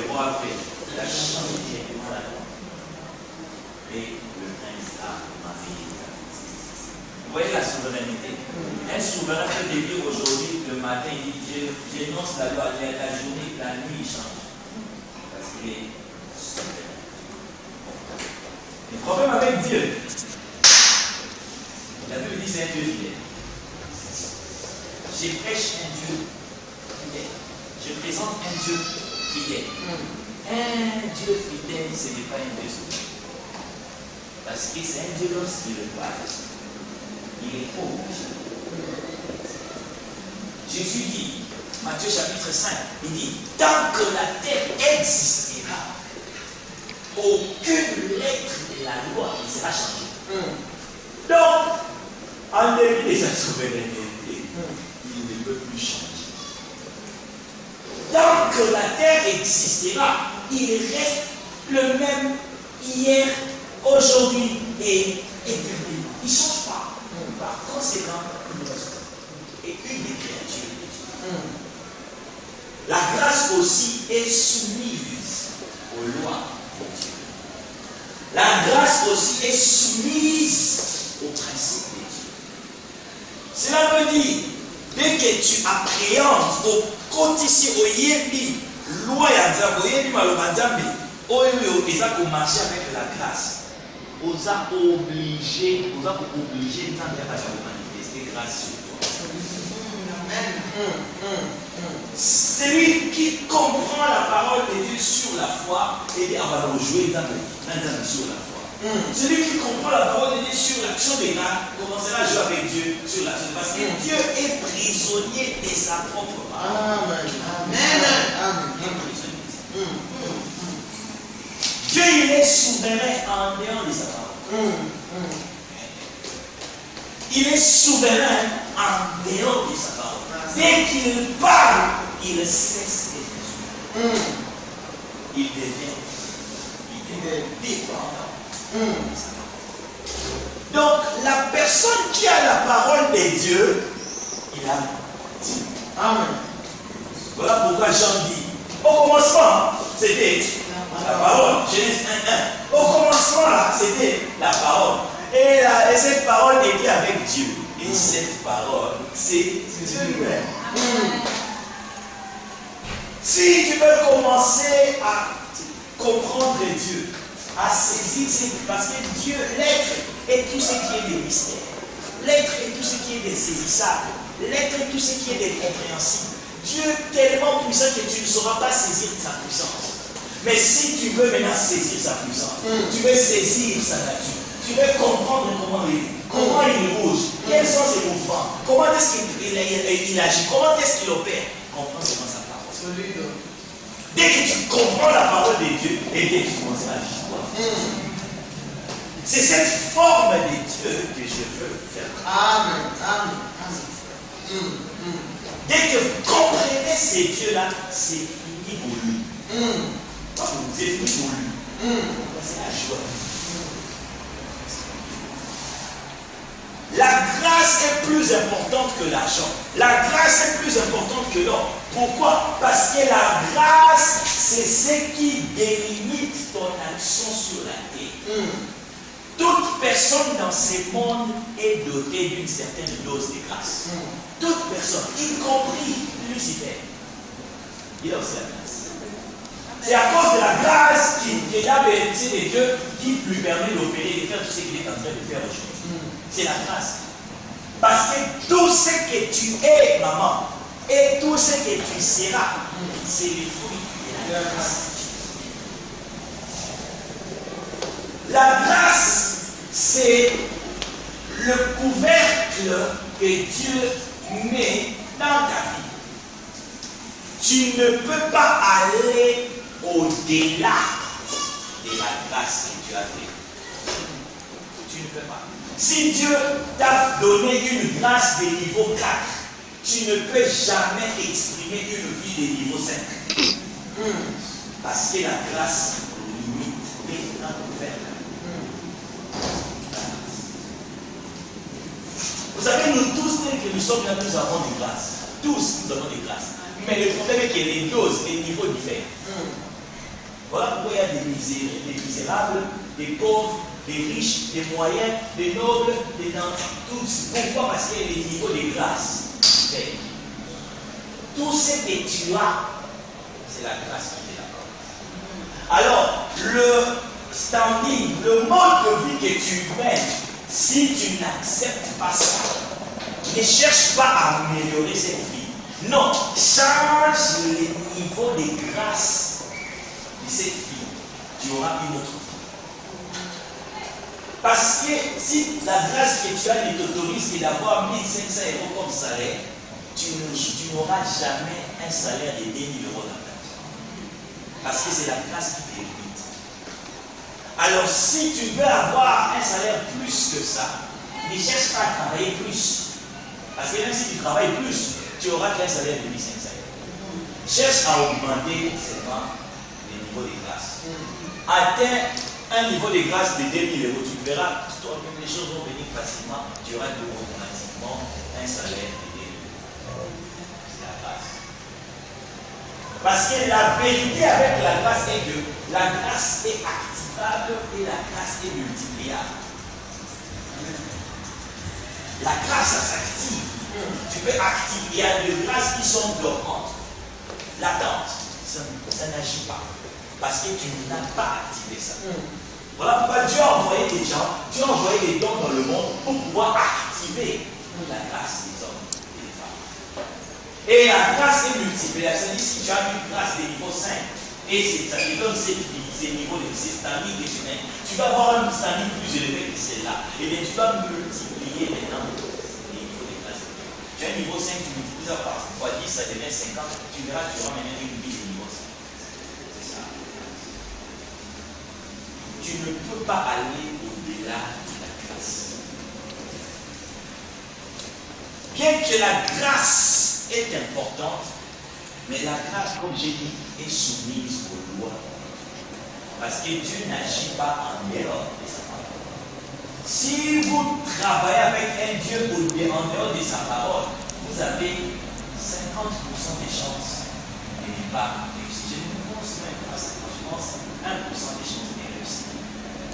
le roi fait. Il a changé la loi. Et le prince a marié. Vous voyez la souveraineté. Un souverain peut te dire aujourd'hui, le matin, il dit j'énonce la loi, la journée, la nuit, il change. Parce qu'il est souverain. Le problème avec Dieu, la Bible dit c'est un Dieu fidèle. Je prêche un Dieu fidèle. Je présente un Dieu fidèle. Un Dieu fidèle, ce n'est pas un Dieu souverain. Parce que c'est un Dieu lorsqu'il le parle. Il est obligé. Jésus dit, Matthieu chapitre 5, il dit, tant que la terre existera, aucune lettre de la loi ne sera changée. Donc, en dépit de sa souveraineté, il ne peut plus changer. Tant que la terre existera, il reste le même hier, aujourd'hui et éternellement. Il ne change pas. Par conséquent, et une des créatures de Dieu. La grâce aussi est soumise aux lois de Dieu. La grâce aussi est soumise aux principes de Dieu. Cela veut dire, dès que tu appréhendes au quotidien, au yebi, loi ya Nzambe, au yebi maloba Nzambe, oyo eza ko marcher avec la grâce. Vous a obligé Nzambe à manifester grâce sur toi. Celui qui comprend la parole de Dieu sur la foi, et bien on va rejouer Nzambe sur la foi. Celui qui comprend la parole de Dieu sur l'action des mains commencera à jouer avec Dieu sur l'action des mains. Parce que Dieu est prisonnier de sa propre parole. Amen. Dieu, il est souverain en dehors de sa parole. Il est souverain en dehors de sa parole. Dès qu'il parle, il cesse d'être souverain. Il devient dépendant. Donc, la personne qui a la parole de Dieu, il a Dieu. Amen. Voilà pourquoi Jean dit, au commencement, c'était la parole. Genèse 1:1. Au commencement, là, c'était la parole. Et cette parole était avec Dieu. Et cette parole, c'est Dieu lui-même. Si tu veux commencer à comprendre Dieu, à saisir, c'est parce que Dieu, l'être est tout ce qui est des mystères. L'être est tout ce qui est des saisissables. L'être est tout ce qui est des compréhensibles. Dieu est tellement puissant que tu ne sauras pas saisir sa puissance. Mais si tu veux maintenant saisir sa puissance, tu veux saisir sa nature, tu veux comprendre comment il bouge, quels sont ses mouvements, comment est-ce qu'il agit, comment est-ce qu'il opère, comprends seulement sa parole. Dès que tu comprends la parole de Dieu, et dès que tu commences à agir, c'est cette forme de Dieu que je veux faire. Amen. Dès que vous comprenez ces dieux-là, c'est fini pour lui. C'est fini pour lui. C'est la joie. La grâce est plus importante que l'argent. La grâce est plus importante que l'or. Pourquoi? Parce que la grâce, c'est ce qui délimite ton action sur la terre. Toute personne dans ce monde est dotée d'une certaine dose de grâce. Toute personne, y compris Lucifer. Il a aussi la grâce. C'est à cause de la grâce qu'il a bénéficié de Dieu qui lui permet d'opérer et de faire tout ce qu'il est en train de faire aujourd'hui. C'est la grâce. Parce que tout ce que tu es, maman, et tout ce que tu seras, c'est le fruit de la grâce. La grâce, c'est le couvercle que Dieu met dans ta vie. Tu ne peux pas aller au-delà de la grâce que Dieu a fait. Tu ne peux pas. Si Dieu t'a donné une grâce de niveau 4, tu ne peux jamais exprimer une vie de niveau 5. Parce que la grâce limite est ouverte. Vous savez, nous tous, tels que nous sommes là, nous avons des grâces. Tous, nous avons des grâces. Mais le problème est que les doses, les niveaux diffèrent. Voilà pourquoi il y a des misérables, des pauvres, des riches, des moyens, des nobles, des nantis, tous. Pourquoi? Parce qu'il y a des niveaux de grâce. Tout ce que tu as, c'est la grâce qui est là-bas. Alors, le standing, le mode de vie que tu mènes, si tu n'acceptes pas ça, ne cherche pas à améliorer cette vie. Non, change le niveau de grâce de cette vie. Tu auras une autre vie. Parce que si la grâce que tu as ne t'autorise que d'avoir 1500 € comme salaire, tu n'auras jamais un salaire de 2000 € dans ta vie. Parce que c'est la grâce qui te limite. Alors si tu veux avoir un salaire plus que ça, ne cherche pas à travailler plus. Parce que même si tu travailles plus, tu auras qu'un salaire de 1500 €. Cherche à augmenter seulement les niveaux de grâce. Atteins un niveau de grâce de 2000 €, tu verras, toi-même les choses vont venir facilement, tu auras automatiquement un salaire de 2000 €. C'est la grâce. Parce que la vérité avec la grâce est que la grâce est activable et la grâce est multipliable. La grâce, ça s'active. Tu peux activer. Il y a des grâces qui sont dormantes. Latentes. Ça n'agit pas. Parce que tu n'as pas activé ça. Voilà pourquoi Dieu a envoyé des gens, Dieu a envoyé des dons dans le monde pour pouvoir activer la grâce des hommes et des femmes. Et la grâce est multipliée. C'est-à-dire si tu as une grâce de niveau 5, et ça te donne ces niveaux de ces standings que tu mets, tu vas avoir un standing plus élevé que celle-là. Et bien tu vas multiplier maintenant les niveaux de grâce. Tu as un niveau 5, tu multiplies ça par x10, ça devient 50. Tu verras, tu auras maintenant une vie de niveau 5. C'est ça. Tu ne peux pas aller au-delà de la grâce. Bien que la grâce est importante, mais la grâce, comme j'ai dit, est soumise aux lois. Parce que Dieu n'agit pas en dehors de sa parole. Si vous travaillez avec un Dieu en dehors de sa parole, vous avez 50% des chances de ne pas réussir. Je ne pense même pas 50%, je pense 1% des chances de réussir.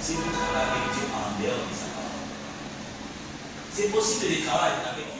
Si vous travaillez avec Dieu en dehors de sa parole, c'est possible de travailler avec Dieu.